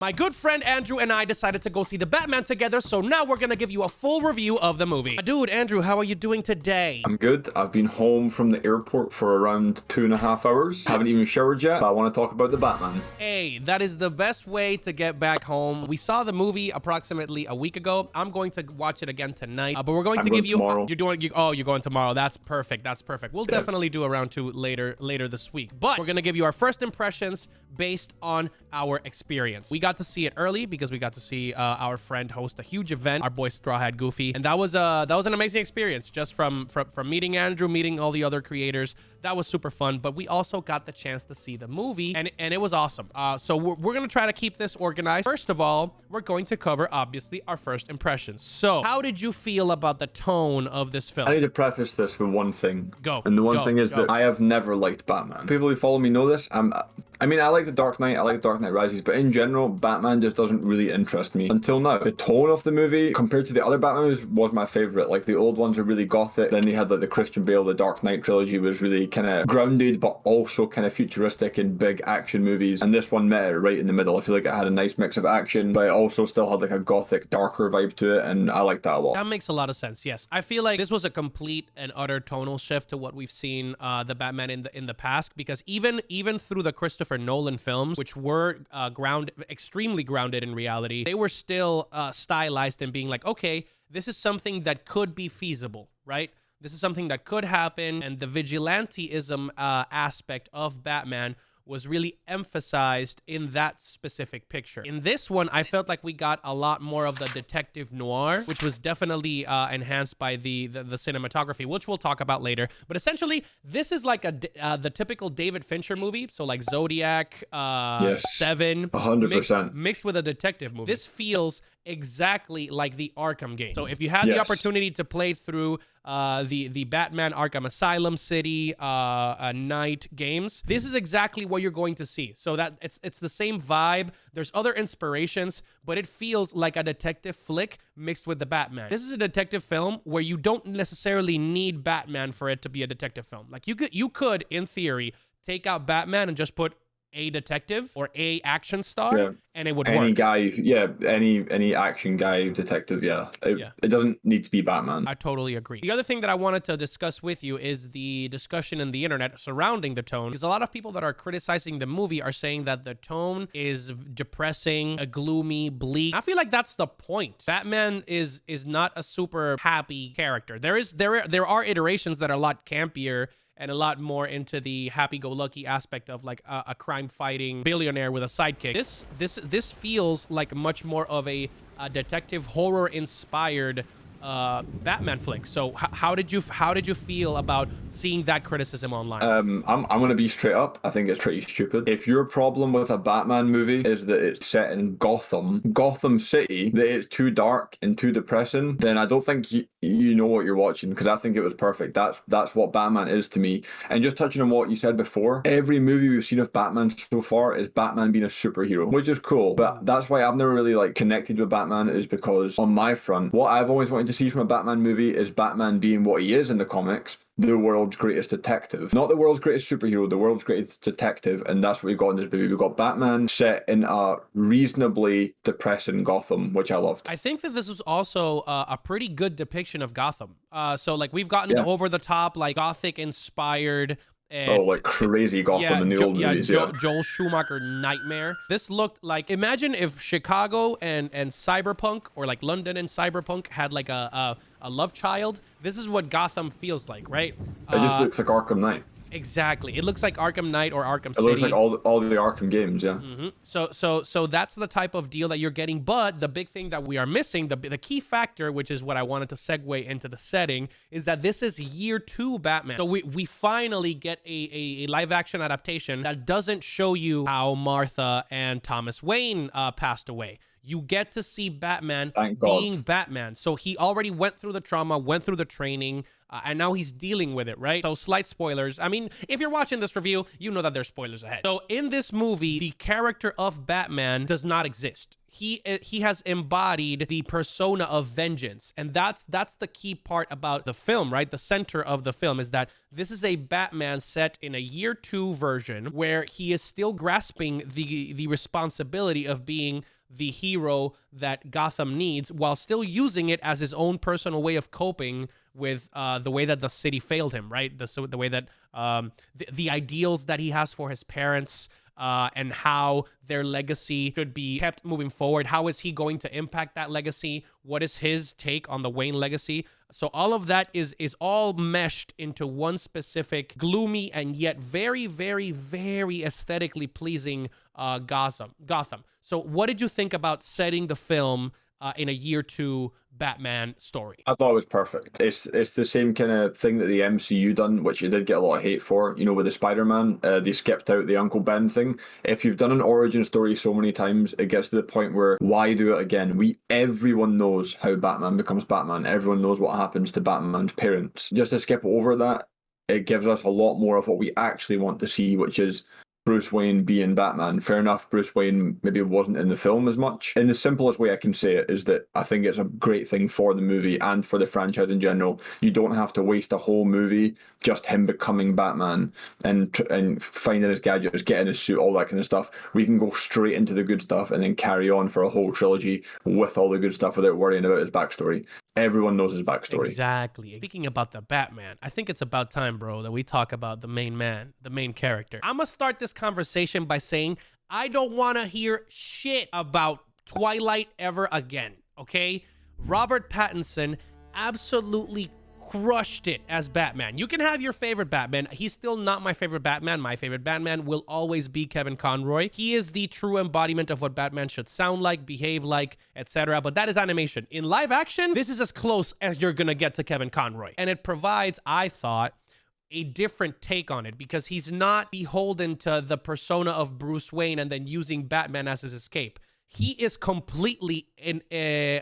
My good friend Andrew and I decided to go see the Batman together, so now we're gonna give you a full review of the movie. Dude, Andrew, how are you doing today? I'm good. I've been home from the airport for around 2.5 hours. Haven't even showered yet, but I want to talk about the Batman. Hey, that is the best way to get back home. We saw the movie approximately a week ago. I'm going to watch it again tonight, but we're going to give you... tomorrow. You're going tomorrow. That's perfect. That's perfect. We'll definitely do a round two later this week, but we're gonna give you our first impressions based on our experience. We got to see it early because we got to see our friend host a huge event, our boy Straw Hat Goofy, and that was an amazing experience just from meeting Andrew, meeting all the other creators. That was super fun, but we also got the chance to see the movie, and it was awesome. So we're gonna try to keep this organized. First of all, we're going to cover, obviously, our first impressions. So how did you feel about the tone of this film? I need to preface this with one thing. Go. And the one thing is that I have never liked Batman. People who follow me know this. I mean, I like The Dark Knight, I like Dark Knight Rises, but in general, Batman just doesn't really interest me until now. The tone of the movie, compared to the other Batman movies, was my favorite. Like, the old ones are really gothic. Then they had, like, the Christian Bale, the Dark Knight trilogy was really kind of grounded, but also kind of futuristic and big action movies. And this one met it right in the middle. I feel like it had a nice mix of action, but it also still had, like, a gothic, darker vibe to it, and I like that a lot. That makes a lot of sense, yes. I feel like this was a complete and utter tonal shift to what we've seen the Batman in the past, because even through the Christopher Nolan films, which were extremely grounded in reality, they were still stylized and being like, okay, this is something that could be feasible, right? This is something that could happen, and the vigilanteism aspect of Batman was really emphasized in that specific picture. In this one, I felt like we got a lot more of the detective noir, which was definitely enhanced by the cinematography, which we'll talk about later. But essentially, this is like the typical David Fincher movie, so like Zodiac, Yes, Seven, 100%. mixed with a detective movie. This feels exactly like the Arkham game. So if you had the opportunity to play through the Batman Arkham Asylum City Night games, this is exactly what you're going to see. So that it's the same vibe. There's other inspirations, but it feels like a detective flick mixed with the Batman. This is a detective film where you don't necessarily need Batman for it to be a detective film. Like you could in theory take out Batman and just put a detective or a action star, and it would work. Any action guy, detective, it doesn't need to be Batman. I totally agree. The other thing that I wanted to discuss with you is the discussion in the internet surrounding the tone, because a lot of people that are criticizing the movie are saying that the tone is depressing, gloomy, bleak. I feel like that's the point. Batman is not a super happy character. There are iterations that are a lot campier and a lot more into the happy-go-lucky aspect of like a crime-fighting billionaire with a sidekick. This feels like much more of a detective horror-inspired Batman flick. So how did you feel about seeing that criticism online? I'm gonna be straight up. I think it's pretty stupid. If your problem with a Batman movie is that it's set in Gotham City, that it's too dark and too depressing, then I don't think you know what you're watching, because I think it was perfect. That's what Batman is to me. And just touching on what you said before, every movie we've seen of Batman so far is Batman being a superhero, which is cool. But that's why I've never really like connected with Batman, is because on my front, what I've always wanted to see from a Batman movie is Batman being what he is in the comics, the world's greatest detective. Not the world's greatest superhero, the world's greatest detective, and that's what we got in this movie. We got Batman set in a reasonably depressing Gotham, which I loved. I think that this was also a pretty good depiction of Gotham. So like we've gotten the over-the-top, like Gothic-inspired like crazy Gotham in the old movies. Joel Schumacher nightmare. This looked like, imagine if Chicago and Cyberpunk, or like London and Cyberpunk, had like a love child. This is what Gotham feels like, right? It just looks like Arkham Knight. Exactly. It looks like Arkham Knight or Arkham City. It looks like all the Arkham games, yeah. So that's the type of deal that you're getting. But the big thing that we are missing, the key factor, which is what I wanted to segue into the setting, is that this is year 2 Batman. So we finally get a live action adaptation that doesn't show you how Martha and Thomas Wayne passed away. you get to see Batman Thank being God. Batman. So he already went through the trauma, went through the training, and now he's dealing with it, right? So slight spoilers. I mean, if you're watching this review, you know that there's spoilers ahead. So in this movie, the character of Batman does not exist. He has embodied the persona of vengeance, and that's the key part about the film, right? The center of the film is that this is a Batman set in a year 2 version where he is still grasping the responsibility of being the hero that Gotham needs, while still using it as his own personal way of coping with the way that the city failed him, right? The way that the ideals that he has for his parents, and how their legacy should be kept moving forward. How is he going to impact that legacy? What is his take on the Wayne legacy? So all of that is all meshed into one specific gloomy and yet very, very, very aesthetically pleasing Gotham. So what did you think about setting the film in a year 2 Batman story? I thought it was perfect. It's the same kind of thing that the MCU done, which you did get a lot of hate for. You know, with the Spider-Man, they skipped out the Uncle Ben thing. If you've done an origin story so many times, it gets to the point where why do it again? Everyone knows how Batman becomes Batman. Everyone knows what happens to Batman's parents. Just to skip over that, it gives us a lot more of what we actually want to see, which is Bruce Wayne being Batman. Fair enough, Bruce Wayne maybe wasn't in the film as much. In the simplest way I can say it is that I think it's a great thing for the movie and for the franchise in general. You don't have to waste a whole movie just him becoming Batman and finding his gadgets, getting his suit, all that kind of stuff. We can go straight into the good stuff and then carry on for a whole trilogy with all the good stuff without worrying about his backstory. Everyone knows his backstory. Exactly. Speaking about the Batman, I think it's about time, bro, that we talk about the main man, the main character. I'm going to start this conversation by saying I don't want to hear shit about Twilight ever again, okay? Robert Pattinson absolutely crushed it as Batman. You can have your favorite Batman. He's still not my favorite Batman. My favorite Batman will always be Kevin Conroy. He is the true embodiment of what Batman should sound like, behave like, etc. But that is animation. In live action, this is as close as you're gonna get to Kevin Conroy. And it provides, I thought, a different take on it because he's not beholden to the persona of Bruce Wayne and then using Batman as his escape. He is completely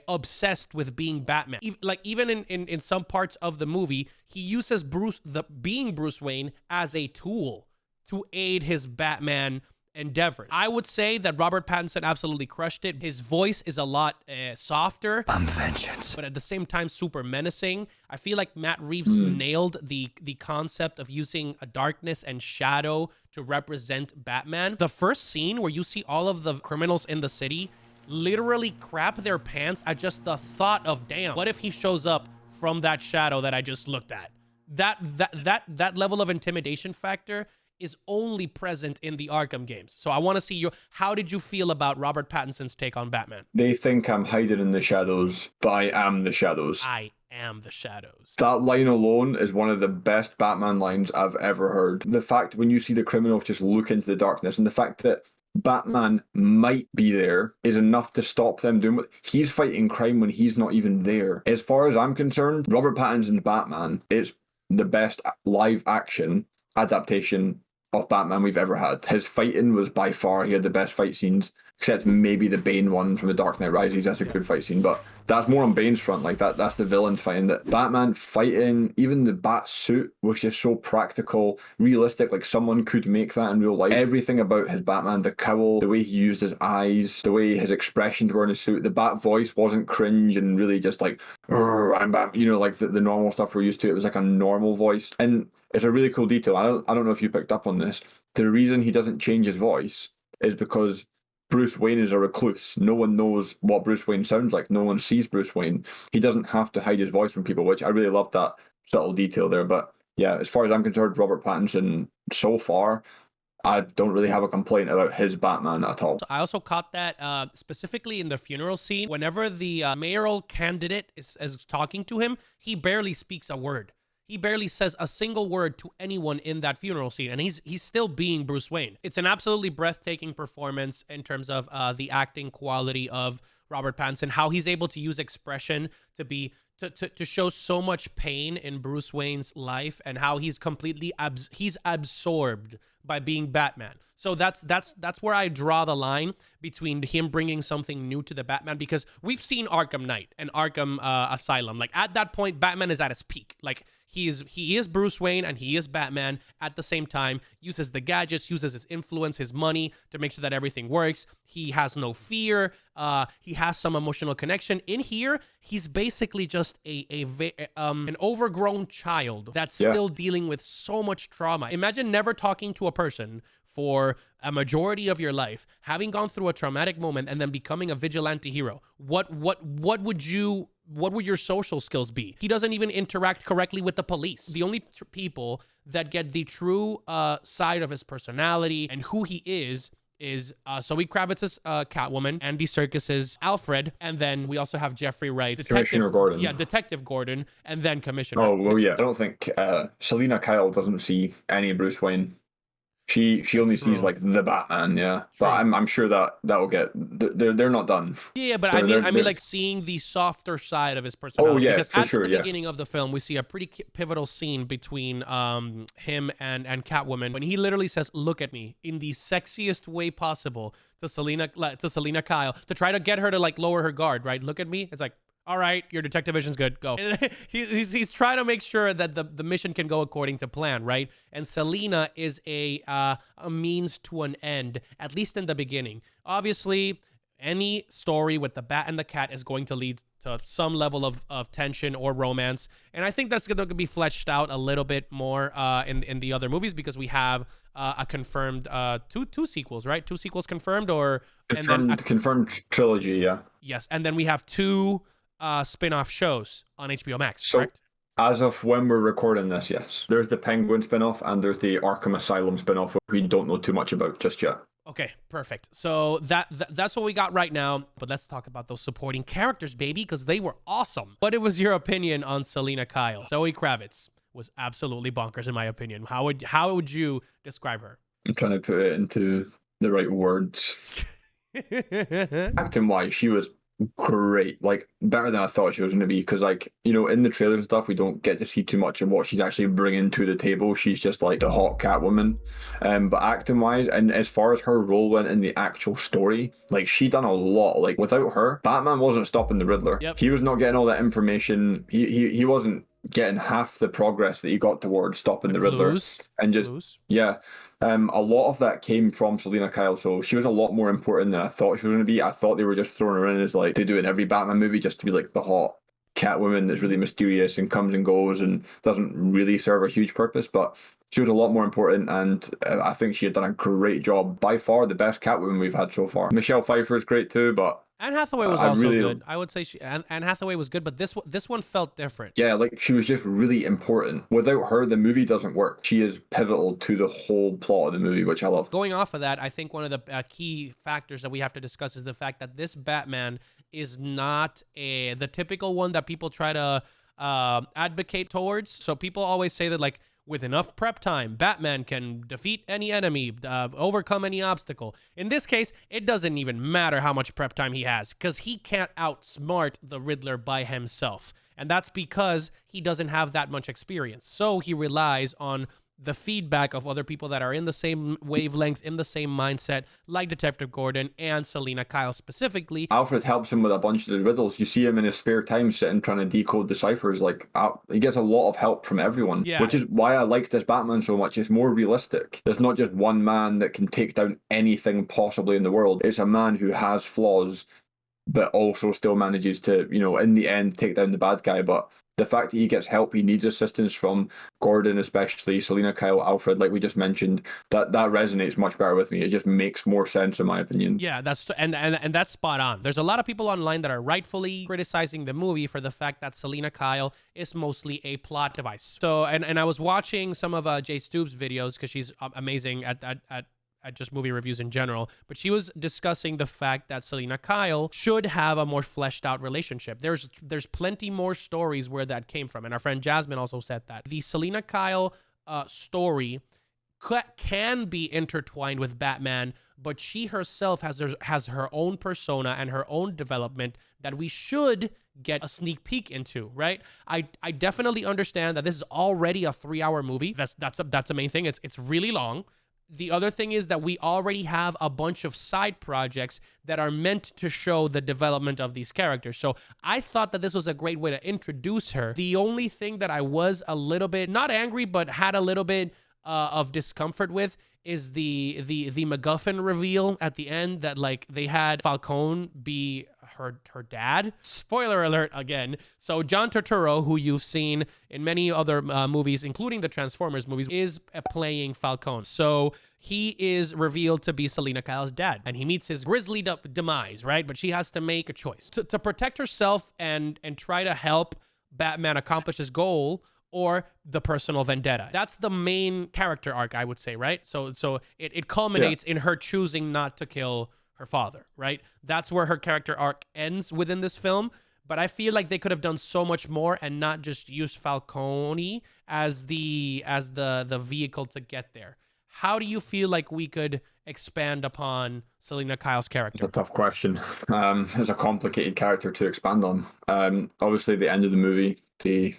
obsessed with being Batman. Even in some parts of the movie, he uses being Bruce Wayne as a tool to aid his Batman endeavors. I would say that Robert Pattinson absolutely crushed it. His voice is a lot softer. I'm vengeance. But at the same time, super menacing. I feel like Matt Reeves nailed the concept of using a darkness and shadow to represent Batman. The first scene where you see all of the criminals in the city literally crap their pants at just the thought of, damn, what if he shows up from that shadow that I just looked at? That level of intimidation factor is only present in the Arkham games. So I want to see how did you feel about Robert Pattinson's take on Batman? They think I'm hiding in the shadows, but I am the shadows. I am the shadows. That line alone is one of the best Batman lines I've ever heard. The fact when you see the criminals just look into the darkness and the fact that Batman might be there is enough to stop them doing what he's fighting crime when he's not even there. As far as I'm concerned, Robert Pattinson's Batman is the best live action adaptation of Batman we've ever had. His fighting was by far, he had the best fight scenes, except maybe the Bane one from The Dark Knight Rises. That's a good fight scene, but that's more on Bane's front. Like that's the villains fighting. That Batman fighting, even the bat suit was just so practical, realistic. Like someone could make that in real life. Everything about his Batman, the cowl, the way he used his eyes, the way his expressions were in his suit, the bat voice wasn't cringe and really just like, I'm Batman, you know, like the normal stuff we're used to. It was like a normal voice. And it's a really cool detail. I don't know if you picked up on this. The reason he doesn't change his voice is because Bruce Wayne is a recluse. No one knows what Bruce Wayne sounds like. No one sees Bruce Wayne. He doesn't have to hide his voice from people, which I really love that subtle detail there. But yeah, as far as I'm concerned, Robert Pattinson so far, I don't really have a complaint about his Batman at all. I also caught that specifically in the funeral scene. Whenever the mayoral candidate is talking to him, he barely speaks a word. He barely says a single word to anyone in that funeral scene, and he's still being Bruce Wayne. It's an absolutely breathtaking performance in terms of the acting quality of Robert Pattinson, how he's able to use expression to be to show so much pain in Bruce Wayne's life and how he's completely he's absorbed by being Batman. So that's where I draw the line between him bringing something new to the Batman, because we've seen Arkham Knight and Arkham Asylum. Like at that point, Batman is at his peak. Like he is Bruce Wayne and he is Batman at the same time. Uses the gadgets, uses his influence, his money to make sure that everything works. He has no fear. He has some emotional connection. In here, he's basically just an overgrown child that's still dealing with so much trauma. Imagine never talking to a person for a majority of your life, having gone through a traumatic moment, and then becoming a vigilante hero. What would your social skills be? He doesn't even interact correctly with the police. The only people that get the true side of his personality and who he is Zoë Kravitz's Catwoman, Andy Serkis's Alfred, and then we also have Jeffrey Wright's Commissioner Gordon. Yeah, Detective Gordon, and then Commissioner. Oh, well, yeah. I don't think Selina Kyle doesn't see any Bruce Wayne. She only sees like the Batman, yeah. But I'm sure that'll get they're not done. Yeah, but I mean like seeing the softer side of his personality. Oh yeah, because for at sure, the beginning of the film, we see a pretty pivotal scene between him and Catwoman when he literally says, "Look at me," in the sexiest way possible to Selina Kyle to try to get her to like lower her guard. Right? Look at me. It's like, all right, your detective vision's good. Go. And he's trying to make sure that the mission can go according to plan, right? And Selina is a means to an end, at least in the beginning. Obviously, any story with the bat and the cat is going to lead to some level of tension or romance. And I think that's going to be fleshed out a little bit more in the other movies, because we have a confirmed two sequels, right? 2 sequels confirmed, or confirmed trilogy, yeah. Yes, and then we have 2 spin-off shows on HBO Max, correct? As of when we're recording this, yes. There's the Penguin spin-off and there's the Arkham Asylum spin-off, which we don't know too much about just yet. Okay, perfect. So that's what we got right now. But let's talk about those supporting characters, baby, because they were awesome. What was your opinion on Selina Kyle? Zoë Kravitz was absolutely bonkers, in my opinion. How would you describe her? I'm trying to put it into the right words. Acting-wise, she was great, like better than I thought she was going to be, because like, you know, in the trailer and stuff we don't get to see too much of what she's actually bringing to the table. She's just like the hot Catwoman, but acting wise and as far as her role went in the actual story, like she done a lot. Like without her, Batman wasn't stopping the Riddler. He was not getting all that information. He wasn't getting half the progress that he got towards stopping the Riddler. And just a lot of that came from Selina Kyle, so she was a lot more important than I thought she was going to be. I thought they were just throwing her in as like they do in every Batman movie, just to be like the hot Catwoman that's really mysterious and comes and goes and doesn't really serve a huge purpose, but she was a lot more important, and I think she had done a great job. By far the best Catwoman we've had so far. Michelle Pfeiffer is great too, but Anne Hathaway was also good. I would say Anne Hathaway was good, but this one felt different. Yeah, like she was just really important. Without her, the movie doesn't work. She is pivotal to the whole plot of the movie, which I love. Going off of that, I think one of the key factors that we have to discuss is the fact that this Batman is not the typical one that people try to advocate towards. So people always say that like, with enough prep time, Batman can defeat any enemy, overcome any obstacle. In this case, it doesn't even matter how much prep time he has, because he can't outsmart the Riddler by himself. And that's because he doesn't have that much experience. So he relies on the feedback of other people that are in the same wavelength, in the same mindset, like Detective Gordon and Selina Kyle specifically. Alfred helps him with a bunch of the riddles. You see him in his spare time sitting trying to decode the ciphers. Like he gets a lot of help from everyone, which is why I like this Batman so much. It's more realistic. There's not just one man that can take down anything possibly in the world. It's a man who has flaws, but also still manages to, you know, in the end, take down the bad guy. But the fact that he gets help, he needs assistance from Gordon, especially Selina Kyle, Alfred, like we just mentioned, that resonates much better with me. It just makes more sense in my opinion. Yeah, and that's spot on. There's a lot of people online that are rightfully criticizing the movie for the fact that Selina Kyle is mostly a plot device. So, and I was watching some of Jay Stoob's videos, because she's amazing at just movie reviews in general, but she was discussing the fact that Selina Kyle should have a more fleshed out relationship. There's plenty more stories where that came from, and our friend Jasmine also said that. The Selina Kyle story can be intertwined with Batman, but she herself has her own persona and her own development that we should get a sneak peek into, right? I definitely understand that this is already a 3-hour movie. That's a main thing. It's really long. The other thing is that we already have a bunch of side projects that are meant to show the development of these characters. So I thought that this was a great way to introduce her. The only thing that I was a little bit, not angry, but had a little bit of discomfort with is the MacGuffin reveal at the end that like they had Falcone be her dad. Spoiler alert again. So John Turturro, who you've seen in many other movies, including the Transformers movies, is playing Falcone. So he is revealed to be Selina Kyle's dad, and he meets his grisly demise, right? But she has to make a choice to protect herself and try to help Batman accomplish his goal, or the personal vendetta. That's the main character arc, I would say, right? So it culminates in her choosing not to kill her father, right? That's where her character arc ends within this film. But I feel like they could have done so much more and not just used Falcone as the vehicle to get there. How do you feel like we could expand upon Selina Kyle's character? It's a tough question. It's a complicated character to expand on. Obviously, the end of the movie, they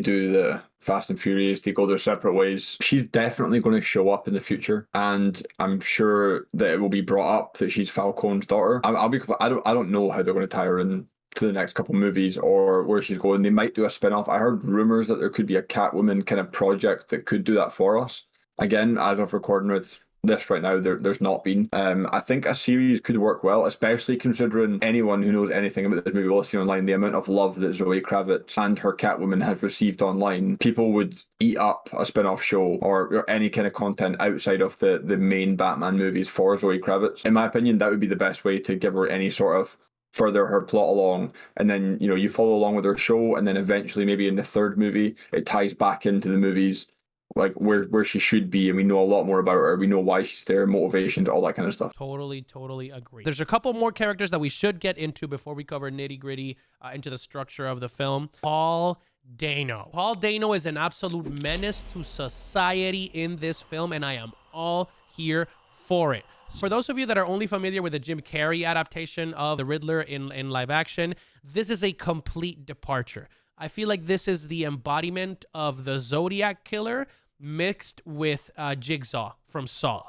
do the Fast and Furious, they go their separate ways. She's definitely going to show up in the future, and I'm sure that it will be brought up that she's Falcone's daughter. I don't know how they're going to tie her in to the next couple movies or where she's going. They might do a spin-off. I heard rumors that there could be a Catwoman kind of project that could do that for us. Again, as of recording with this right now, there's not been. I think a series could work well, especially considering anyone who knows anything about this movie will see online the amount of love that Zoë Kravitz and her Catwoman has received online. People would eat up a spin-off show or any kind of content outside of the main Batman movies for Zoë Kravitz. In my opinion, that would be the best way to give her any sort of further her plot along, and then you follow along with her show, and then eventually maybe in the third movie it ties back into the movies, like where she should be, and we know a lot more about her. We know why she's there, motivations, all that kind of stuff. Totally agree. There's a couple more characters that we should get into before we cover nitty gritty into the structure of the film. Paul Dano. Paul Dano is an absolute menace to society in this film, and I am all here for it. For those of you that are only familiar with the Jim Carrey adaptation of the Riddler in live action, this is a complete departure. I feel like this is the embodiment of the Zodiac Killer mixed with Jigsaw from Saw.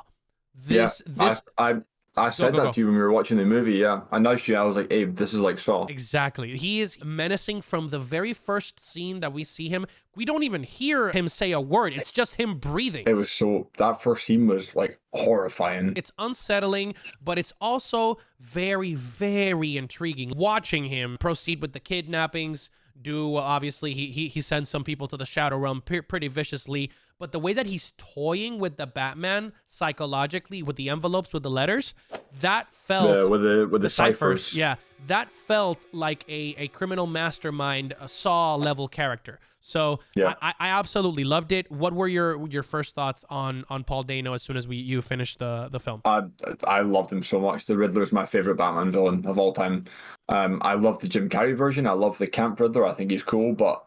I said that to you when we were watching the movie, yeah. I nudged you, I was like, Abe, this is like Saw. Exactly. He is menacing from the very first scene that we see him. We don't even hear him say a word. It's just him breathing. That first scene was like horrifying. It's unsettling, but it's also very, very intriguing. Watching him proceed with the kidnappings, obviously he sends some people to the Shadow Realm pretty viciously, but the way that he's toying with the Batman psychologically, with the envelopes, with the letters, that felt with the ciphers. Yeah, that felt like a criminal mastermind, a Saw level character. So yeah. I absolutely loved it. What were your first thoughts on Paul Dano as soon as you finished the film? I loved him so much. The Riddler is my favorite Batman villain of all time. I love the Jim Carrey version. I love the Camp Riddler. I think he's cool, but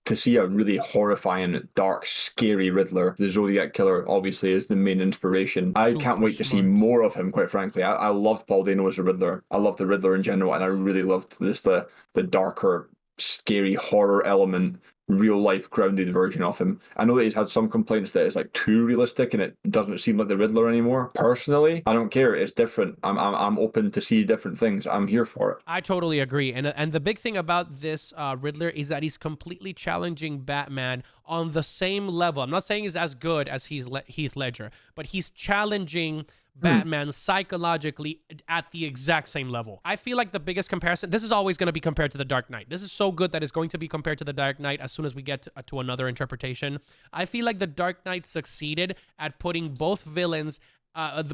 to see a really horrifying, dark, scary Riddler, the Zodiac Killer obviously is the main inspiration. I can't wait to see more of him, quite frankly. I loved Paul Dano as a Riddler. I love the Riddler in general, and I really loved the darker, scary horror element, real life grounded version of him. I know that he's had some complaints that it's like too realistic and it doesn't seem like the Riddler anymore. Personally, I don't care. It's different. I'm open to see different things. I'm here for it. I totally agree. And the big thing about this Riddler is that he's completely challenging Batman on the same level. I'm not saying he's as good as Heath Ledger, but he's challenging Batman psychologically at the exact same level. I feel like the biggest comparison, this is always going to be compared to The Dark Knight. This is so good that it's going to be compared to The Dark Knight as soon as we get to another interpretation. I feel like The Dark Knight succeeded at putting both villains,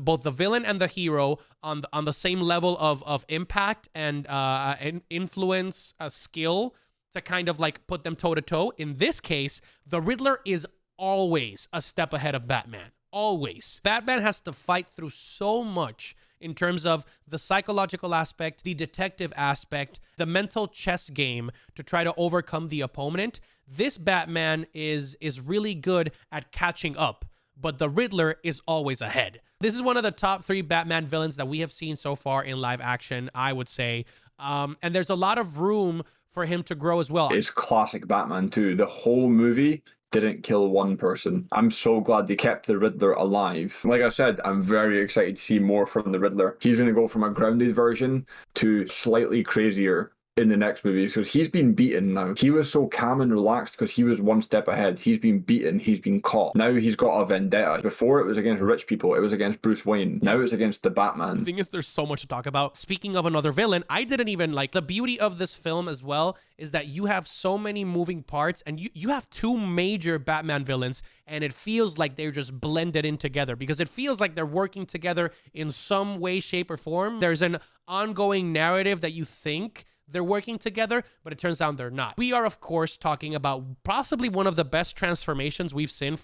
both the villain and the hero on the same level of impact and influence, skill, to kind of like put them toe to toe. In this case, the Riddler is always a step ahead of Batman. Always. Batman has to fight through so much in terms of the psychological aspect, the detective aspect, the mental chess game to try to overcome the opponent. This Batman is really good at catching up, but the Riddler is always ahead. This is one of the top 3 Batman villains that we have seen so far in live action, I would say. And there's a lot of room for him to grow as well. It's classic Batman too. The whole movie didn't kill one person. I'm so glad they kept the Riddler alive. Like I said, I'm very excited to see more from the Riddler. He's going to go from a grounded version to slightly crazier in the next movie, because he's been beaten now. He was so calm and relaxed because he was one step ahead. He's been beaten. He's been caught. Now he's got a vendetta. Before it was against rich people. It was against Bruce Wayne. Now it's against the Batman. The thing is, there's so much to talk about. Speaking of another villain, I didn't even like the beauty of this film as well is that you have so many moving parts, and you have 2 major Batman villains, and it feels like they're just blended in together because it feels like they're working together in some way, shape, or form. There's an ongoing narrative that you think they're working together, but it turns out they're not. We are, of course, talking about possibly one of the best transformations we've seen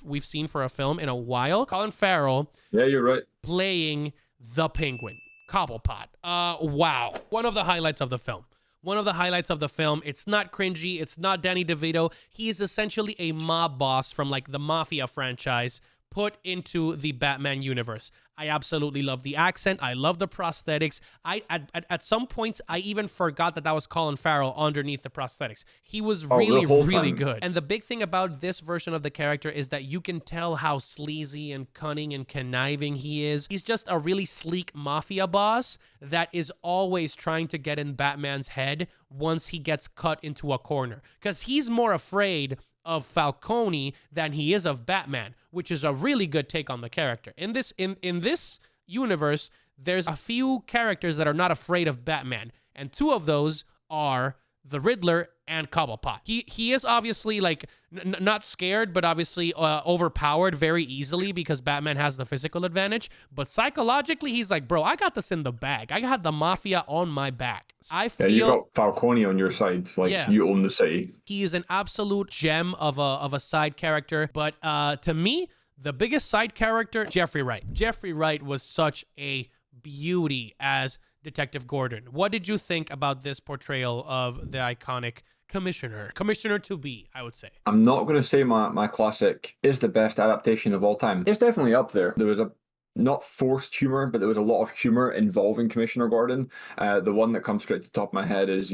for a film in a while. Colin Farrell. Yeah, you're right. Playing the Penguin. Cobblepot. Wow. One of the highlights of the film. It's not cringy. It's not Danny DeVito. He is essentially a mob boss from like the Mafia franchise put into the Batman universe. I absolutely love the accent. I love the prosthetics. At some points, I even forgot that was Colin Farrell underneath the prosthetics. He was really good. And the big thing about this version of the character is that you can tell how sleazy and cunning and conniving he is. He's just a really sleek mafia boss that is always trying to get in Batman's head once he gets cut into a corner. Because he's more afraid of Falcone than he is of Batman, which is a really good take on the character. In this universe, there's a few characters that are not afraid of Batman, and 2 of those are the Riddler and Cobblepot. He is obviously like not scared, but obviously overpowered very easily because Batman has the physical advantage. But psychologically, he's like, bro, I got this in the bag. I got the mafia on my back. I feel you got Falcone on your side. Like, you own the city. He is an absolute gem of a side character. But to me, the biggest side character, Jeffrey Wright. Jeffrey Wright was such a beauty as Detective Gordon. What did you think about this portrayal of the iconic Commissioner to be, I would say? I'm not going to say my classic is the best adaptation of all time. It's definitely up there. There was not forced humor, but there was a lot of humor involving Commissioner Gordon. The one that comes straight to the top of my head is,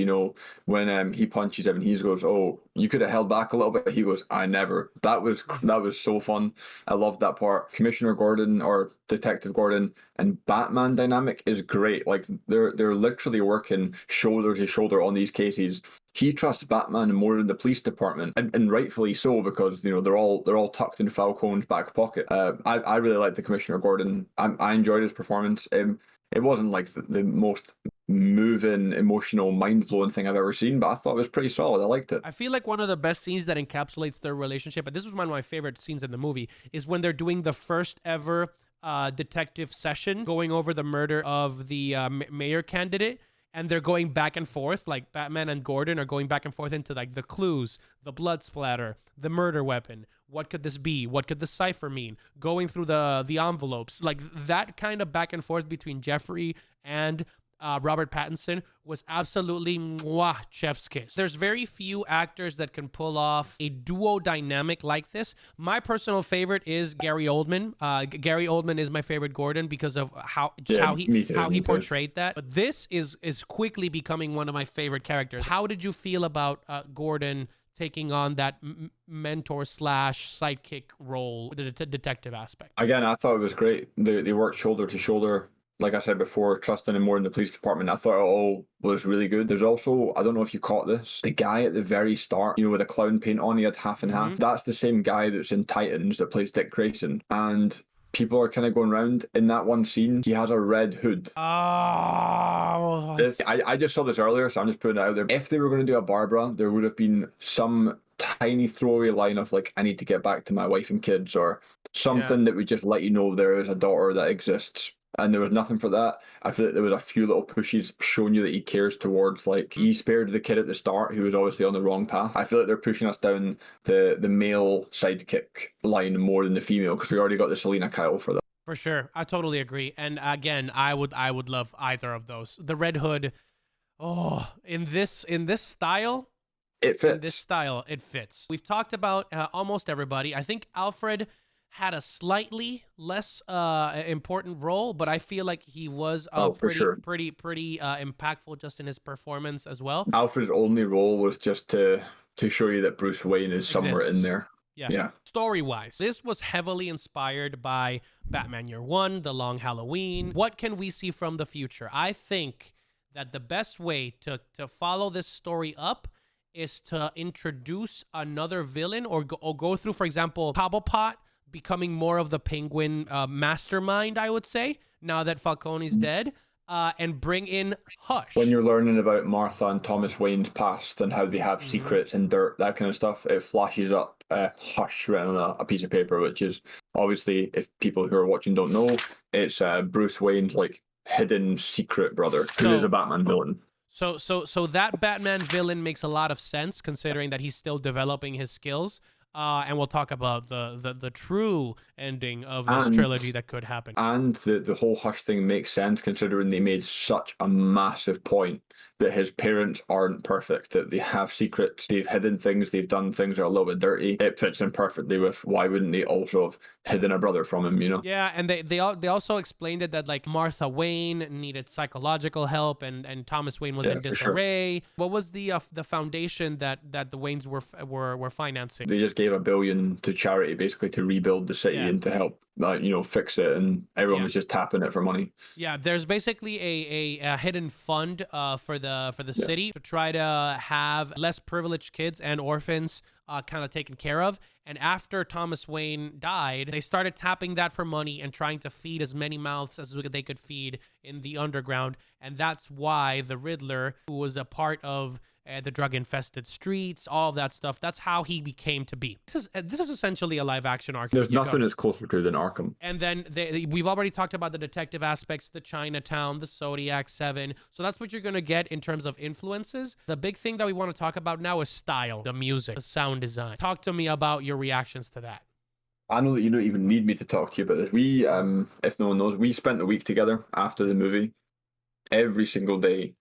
when he punches him and he goes, "Oh, you could have held back a little bit." He goes, "I never." That was so fun. I loved that part. Commissioner Gordon or Detective Gordon and Batman dynamic is great. Like they're literally working shoulder to shoulder on these cases. He trusts Batman more than the police department, and rightfully so, because they're all tucked in Falcone's back pocket. I really liked the Commissioner Gordon. I enjoyed his performance. It wasn't like the most moving, emotional, mind-blowing thing I've ever seen, but I thought it was pretty solid. I liked it. I feel like one of the best scenes that encapsulates their relationship, and this was one of my favorite scenes in the movie, is when they're doing the first ever detective session, going over the murder of the mayor candidate. And they're going back and forth, like Batman and Gordon are going back and forth into like the clues, the blood splatter, the murder weapon. What could this be? What could the cipher mean? Going through the envelopes, like that kind of back and forth between Jeffrey and Robert Pattinson was absolutely chef's kiss. There's very few actors that can pull off a duo dynamic like this. My personal favorite is Gary Oldman. Gary Oldman is my favorite Gordon because of how he portrayed that. But this is quickly becoming one of my favorite characters. How did you feel about Gordon taking on that mentor / sidekick role, the detective aspect? Again, I thought it was great. They worked shoulder to shoulder. Like I said before, trusting him more in the police department. I thought it all was really good. There's also, I don't know if you caught this, the guy at the very start, with the clown paint on, he had half and half. That's the same guy that's in Titans that plays Dick Grayson. And people are kind of going around in that one scene. He has a red hood. Oh. I just saw this earlier, so I'm just putting it out there. If they were going to do a Barbara, there would have been some tiny throwaway line of like, "I need to get back to my wife and kids," or something that would just let you know there is a daughter that exists. And there was nothing for that. I feel like there was a few little pushes showing you that he cares towards, like, he spared the kid at the start who was obviously on the wrong path. I feel like they're pushing us down the male sidekick line more than the female, because we already got the Selena Kyle for that. For sure. I totally agree. And again, I would love either of those. The Red Hood, in this style, it fits. In this style, it fits. We've talked about almost everybody. I think Alfred had a slightly less important role, but I feel like he was Oh, for pretty sure. impactful just in his performance as well. Alfred's only role was just to show you that Bruce Wayne is somewhere in Exists. there. Yeah. Yeah. Story-wise, this was heavily inspired by Batman Year One, The Long Halloween. What can we see from the future? I think that the best way to follow this story up is to introduce another villain or go through, for example, Cobblepot becoming more of the Penguin mastermind, I would say, now that Falcone's dead, and bring in Hush. When you're learning about Martha and Thomas Wayne's past and how they have secrets and dirt, that kind of stuff, it flashes up Hush written on a piece of paper, which is obviously, if people who are watching don't know, it's Bruce Wayne's like hidden secret brother who is a Batman villain. So that Batman villain makes a lot of sense considering that he's still developing his skills. And we'll talk about the true ending of this trilogy that could happen. And the whole Hush thing makes sense considering they made such a massive point that his parents aren't perfect, that they have secrets, they've hidden things, they've done things that are a little bit dirty. It fits in perfectly with why wouldn't they also have hidden a brother from him, you know? Yeah, and they also explained it that like Martha Wayne needed psychological help and Thomas Wayne was in disarray. Sure. What was the foundation that the Waynes were financing? They just gave $1 billion to charity basically to rebuild the city and to help fix it, and everyone was just tapping it for money. Yeah, there's basically a hidden fund for the city to try to have less privileged kids and orphans kind of taken care of. And after Thomas Wayne died, they started tapping that for money and trying to feed as many mouths as they could feed in the underground. And that's why the Riddler, who was a part of the drug-infested streets, all of that stuff, that's how he became to be. This is essentially a live-action Arkham. There's nothing that's closer to than Arkham. And then we've already talked about the detective aspects, the Chinatown, the Zodiac 7. So that's what you're going to get in terms of influences. The big thing that we want to talk about now is style, the music, the sound design. Talk to me about your reactions to that. I know that you don't even need me to talk to you about this. We, if no one knows, we spent the week together after the movie. Every single day,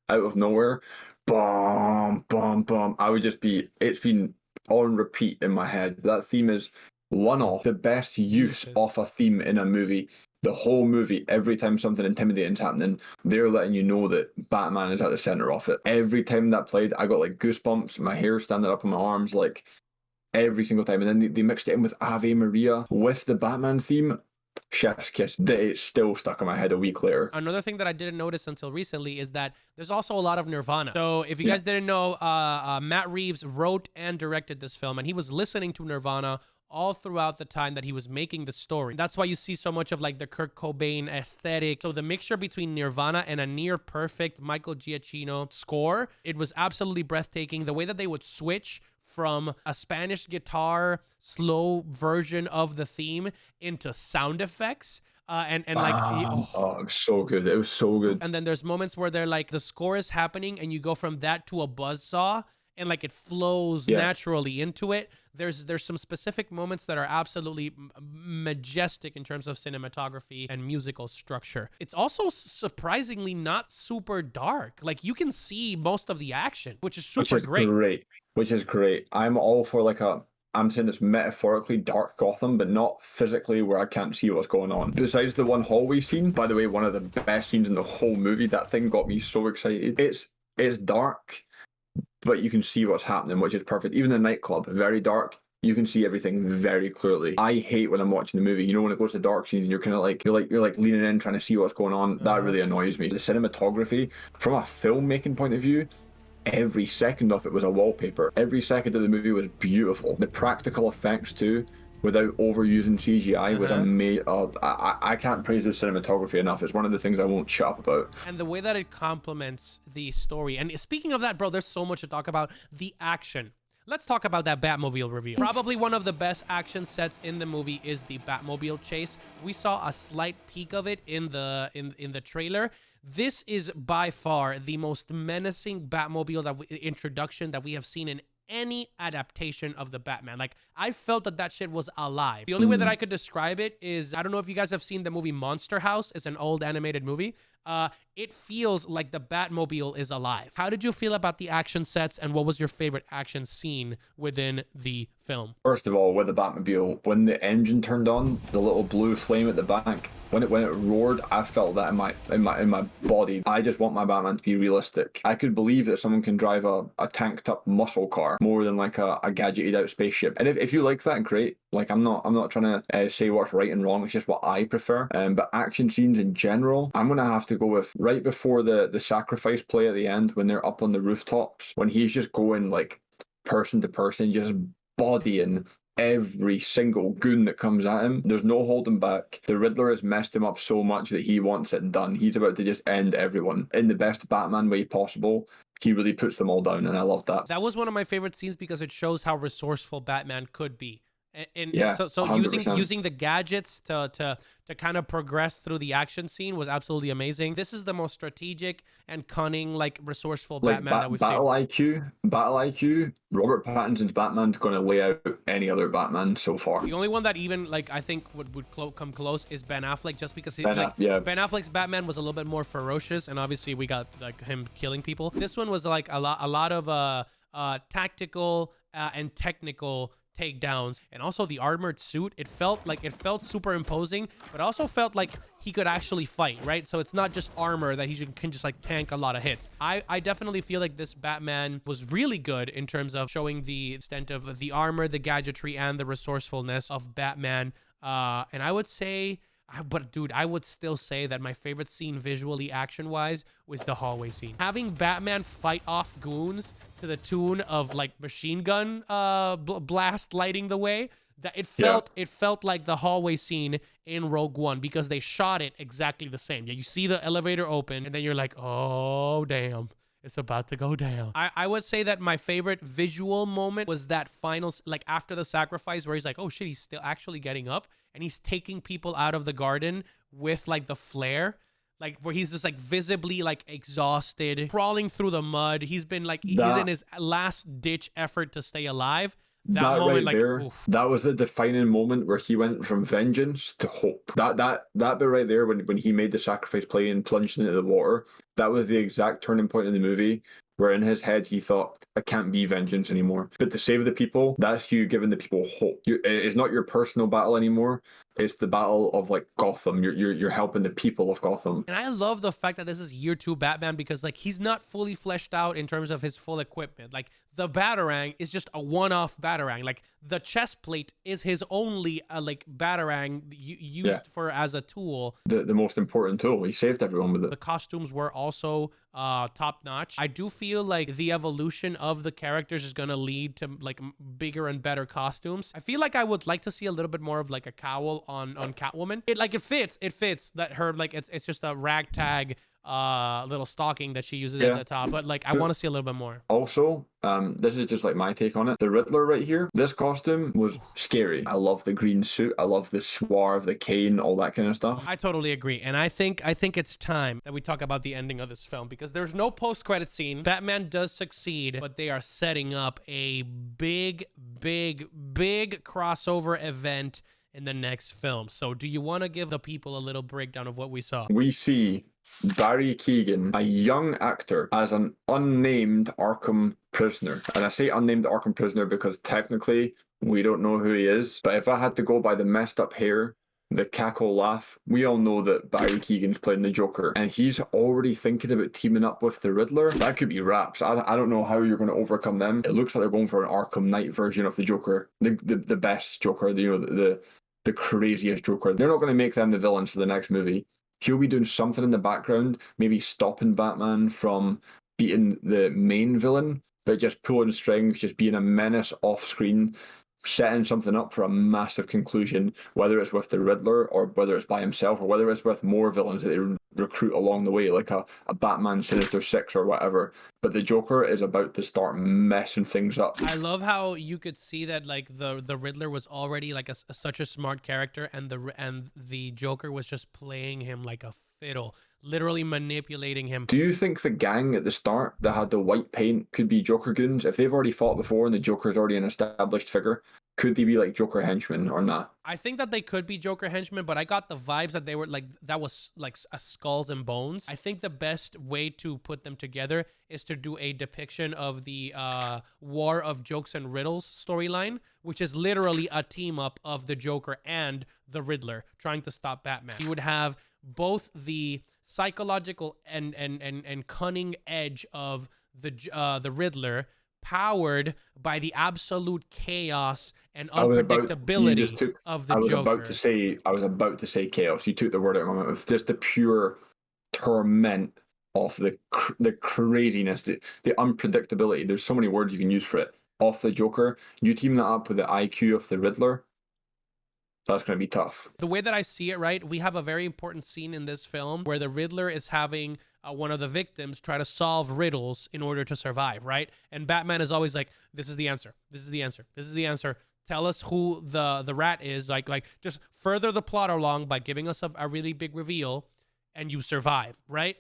out of nowhere, bum, bum, bum. It's been on repeat in my head. That theme is one of the best use of a theme in a movie. The whole movie, every time something intimidating's happening, they're letting you know that Batman is at the center of it. Every time that played, I got like goosebumps, my hair standing up on my arms, like every single time. And then they mixed it in with Ave Maria with the Batman theme. Chef's kiss. It's still stuck in my head a week later. Another thing that I didn't notice until recently is that there's also a lot of Nirvana. So if you guys didn't know, Matt Reeves wrote and directed this film, and he was listening to Nirvana all throughout the time that he was making the story. That's why you see so much of like the Kurt Cobain aesthetic. So the mixture between Nirvana and a near perfect Michael Giacchino score, it was absolutely breathtaking. The way that they would switch from a Spanish guitar slow version of the theme into sound effects. It was so good. It was so good. And then there's moments where they're like, the score is happening and you go from that to a buzzsaw and like it flows naturally into it. There's some specific moments that are absolutely majestic in terms of cinematography and musical structure. It's also surprisingly not super dark. Like you can see most of the action, which is great. Which is great. I'm all for I'm saying it's metaphorically dark Gotham, but not physically where I can't see what's going on. Besides the one hallway scene, by the way, one of the best scenes in the whole movie. That thing got me so excited. It's dark, but you can see what's happening, which is perfect. Even the nightclub, very dark. You can see everything very clearly. I hate when I'm watching the movie. You know, when it goes to dark scenes and you're kind of like you're like leaning in trying to see what's going on. That really annoys me. The cinematography, from a filmmaking point of view, every second of it was a wallpaper. Every second of the movie was beautiful. The practical effects too, without overusing CGI, was amazing. I can't praise the cinematography enough. It's one of the things I won't shut up about. And the way that it complements the story. And speaking of that, bro, there's so much to talk about. The action. Let's talk about that Batmobile reveal. Probably one of the best action sets in the movie is the Batmobile chase. We saw a slight peek of it in the trailer. This is by far the most menacing Batmobile introduction that we have seen in any adaptation of the Batman. Like, I felt that shit was alive. The only way that I could describe it is, I don't know if you guys have seen the movie Monster House. It's an old animated movie. it feels like the Batmobile is alive. How did you feel about the action sets, and what was your favorite action scene within the film? First of all, with the Batmobile, when the engine turned on, the little blue flame at the back, when it roared, I felt that in my body. I just want my Batman to be realistic. I could believe that someone can drive a tanked up muscle car more than like a gadgeted out spaceship. And if you like that, great. Like I'm not trying to say what's right and wrong. It's just what I prefer. But action scenes in general, I'm gonna have to go with right before the sacrifice play at the end, when they're up on the rooftops, when he's just going like person to person, just bodying every single goon that comes at him. There's no holding back. The Riddler has messed him up so much that he wants it done. He's about to just end everyone in the best Batman way possible. He really puts them all down, and I love that. That was one of my favorite scenes because it shows how resourceful Batman could be. Yeah, so 100%. using the gadgets to kind of progress through the action scene was absolutely amazing. This is the most strategic and cunning, like resourceful Like Batman that we've battle seen. battle IQ. Robert Pattinson's Batman's going to lay out any other Batman so far. The only one that even like I think would come close is Ben Affleck, just because Ben Affleck's Batman was a little bit more ferocious, and obviously we got like him killing people. This one was like a lot of tactical and technical takedowns, and also the armored suit. It felt super imposing, but also felt like he could actually fight, right? So it's not just armor that he can just like tank a lot of hits. I definitely feel like this Batman was really good in terms of showing the extent of the armor, the gadgetry, and the resourcefulness of Batman. And I would say, but dude, I would still say that my favorite scene visually, action-wise, was the hallway scene. Having Batman fight off goons to the tune of like machine gun blast lighting the way, that it felt like the hallway scene in Rogue One, because they shot it exactly the same. Yeah, you see the elevator open, and then you're like, oh damn, it's about to go down. I would say that my favorite visual moment was that final, like after the sacrifice, where he's like, oh shit, he's still actually getting up, and he's taking people out of the garden with like the flare, like where he's just like visibly like exhausted, crawling through the mud. He's been like, he's in his last ditch effort to stay alive. That moment, right like, there, oof. that was the defining moment where he went from vengeance to hope. That bit right there, when he made the sacrifice play and plunged into the water, that was the exact turning point in the movie, where in his head he thought, I can't be vengeance anymore, but to save the people, that's you giving the people hope. It's not your personal battle anymore. It's the battle of like Gotham. You're helping the people of Gotham. And I love the fact that this is year 2 Batman, because like he's not fully fleshed out in terms of his full equipment. Like the Batarang is just a one-off Batarang. Like the chest plate is his only like Batarang used for as a tool. The most important tool. He saved everyone with it. The costumes were also top-notch. I do feel like the evolution of the characters is gonna lead to like bigger and better costumes. I feel like I would like to see a little bit more of like a cowl on Catwoman. It fits that her, like it's just a ragtag little stocking that she uses at the top, but like I want to see a little bit more. Also, this is just like my take on it. The Riddler right here, this costume was scary. I love the green suit. I love the swarf, the cane, all that kind of stuff. I totally agree, and I think it's time that we talk about the ending of this film, because there's no post-credit scene. Batman does succeed, but they are setting up a big crossover event in the next film. So do you want to give the people a little breakdown of what we saw? We see Barry Keoghan, a young actor, as an unnamed Arkham prisoner. And I say unnamed Arkham prisoner because technically we don't know who he is. But if I had to go by the messed up hair, the cackle laugh, we all know that Barry Keoghan's playing the Joker, and he's already thinking about teaming up with the Riddler. That could be raps. I don't know how you're going to overcome them. It looks like they're going for an Arkham Knight version of the Joker, the best Joker, the craziest Joker. They're not going to make them the villains for the next movie. He'll be doing something in the background, maybe stopping Batman from beating the main villain, but just pulling strings, just being a menace off screen, setting something up for a massive conclusion, whether it's with the Riddler or whether it's by himself or whether it's with more villains that they recruit along the way, like a Batman Sinister Six or whatever. But the Joker is about to start messing things up. I love how you could see that like the Riddler was already like such a smart character, and the Joker was just playing him like a fiddle, literally manipulating him. Do you think the gang at the start that had the white paint could be Joker goons? If they've already fought before and the Joker's already an established figure, could they be like Joker henchmen or not? I think that they could be Joker henchmen, but I got the vibes that they were like, that was like a skulls and bones. I think the best way to put them together is to do a depiction of the War of Jokes and Riddles storyline, which is literally a team up of the Joker and the Riddler trying to stop Batman. You would have both the psychological and cunning edge of the Riddler, powered by the absolute chaos and unpredictability of the Joker. I was about to say chaos. You took the word out of my mouth. Just the pure torment of the craziness, the unpredictability. There's so many words you can use for it. Of the Joker, you team that up with the IQ of the Riddler. That's going to be tough. The way that I see it, right, we have a very important scene in this film where the Riddler is having one of the victims try to solve riddles in order to survive, right? And Batman is always like, this is the answer. This is the answer. This is the answer. Tell us who the rat is. Like just further the plot along by giving us a really big reveal, and you survive, right?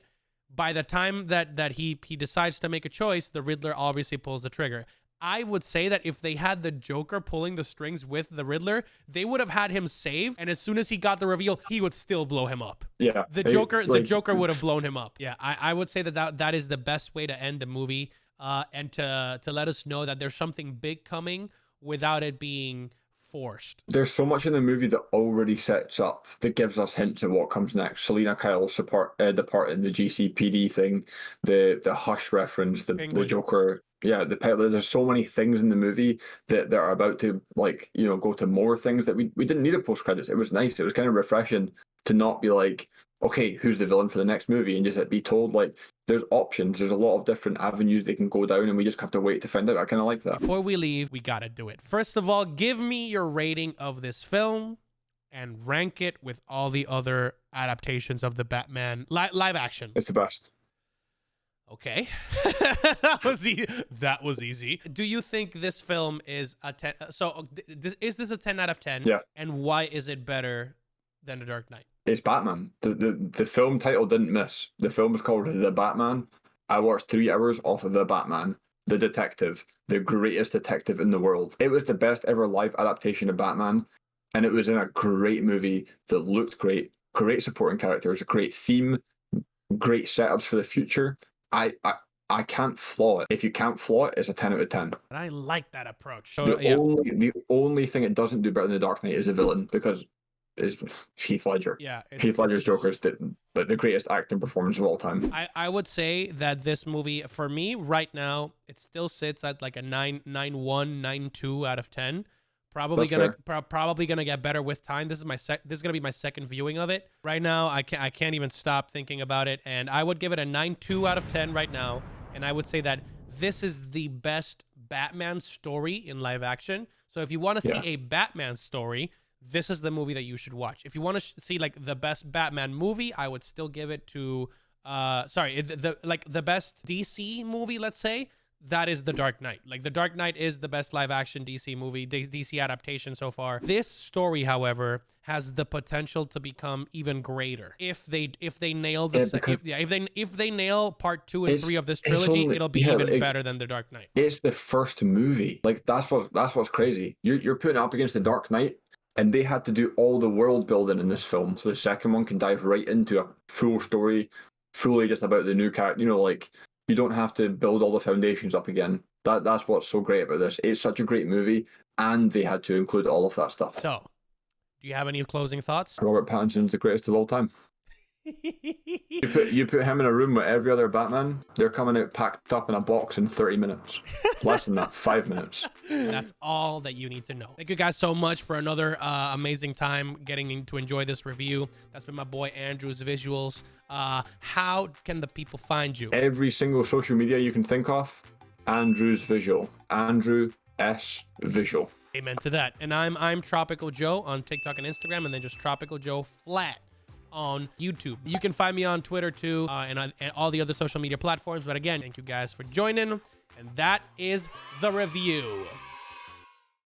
By the time that he decides to make a choice, the Riddler obviously pulls the trigger. I would say that if they had the Joker pulling the strings with the Riddler, they would have had him save, and as soon as he got the reveal, he would still blow him up. Yeah. The Joker would have blown him up. Yeah, I would say that is the best way to end the movie, and to let us know that there's something big coming without it being forced. There's so much in the movie that already sets up, that gives us hints of what comes next. Selena Kyle's part in the GCPD thing, the Hush reference, the Joker. Yeah, there's so many things in the movie that are about to, like, you know, go to more things that we didn't need a post credits. It was nice. It was kind of refreshing to not be like, okay, who's the villain for the next movie, and just be told like there's options. There's a lot of different avenues they can go down, and we just have to wait to find out. I kind of like that. Before we leave, we gotta do it. First of all, give me your rating of this film and rank it with all the other adaptations of the Batman live action. It's the best. Okay. That was easy. Do you think this film is a 10? So is this a 10 out of 10? Yeah. And why is it better than The Dark Knight? It's Batman. The film title didn't miss. The film was called The Batman. I watched 3 hours off of The Batman, the detective, the greatest detective in the world. It was the best ever live adaptation of Batman, and it was in a great movie that looked great, great supporting characters, a great theme, great setups for the future. I can't flaw it. If you can't flaw it, it's a 10 out of 10. And I like that approach. So, the only thing it doesn't do better than The Dark Knight is the villain, because it's Heath Ledger. Yeah, Heath Ledger's Joker is the greatest acting performance of all time. I would say that this movie, for me, right now, it still sits at like a 9.1, 9.2 out of 10. Probably gonna get better with time. This is gonna be my second viewing of it. Right now, I can't even stop thinking about it, and I would give it a 9.2 out of 10 right now. And I would say that this is the best Batman story in live action. So if you want to see a Batman story, this is the movie that you should watch. If you want to see like the best Batman movie, I would still give it to the best DC movie, let's say. That is The Dark Knight. Like, The Dark Knight is the best live action DC movie, DC adaptation so far. This story, however, has the potential to become even greater if they nail this. If they nail part 2 and 3 of this trilogy, it'll be even better than The Dark Knight. It's the first movie. Like, that's what's crazy. You're putting it up against The Dark Knight, and they had to do all the world building in this film, so the second one can dive right into a full story, fully just about the new character. You know, like, you don't have to build all the foundations up again. That's what's so great about this. It's such a great movie, and they had to include all of that stuff. So, do you have any closing thoughts? Robert Pattinson's the greatest of all time. You put him in a room with every other Batman, they're coming out packed up in a box in 30 minutes. Less than that, 5 minutes. That's all that you need to know. Thank you guys so much for another amazing time getting to enjoy this review. That's been my boy Andrew's Visuals. How can the people find you? Every single social media you can think of, Andrew's Visual. Andrew S. Visual. Amen to that. And I'm Tropical Joe on TikTok and Instagram, and then just Tropical Joe flat on YouTube. You can find me on Twitter too, and all the other social media platforms. But again, thank you guys for joining, and that is the review.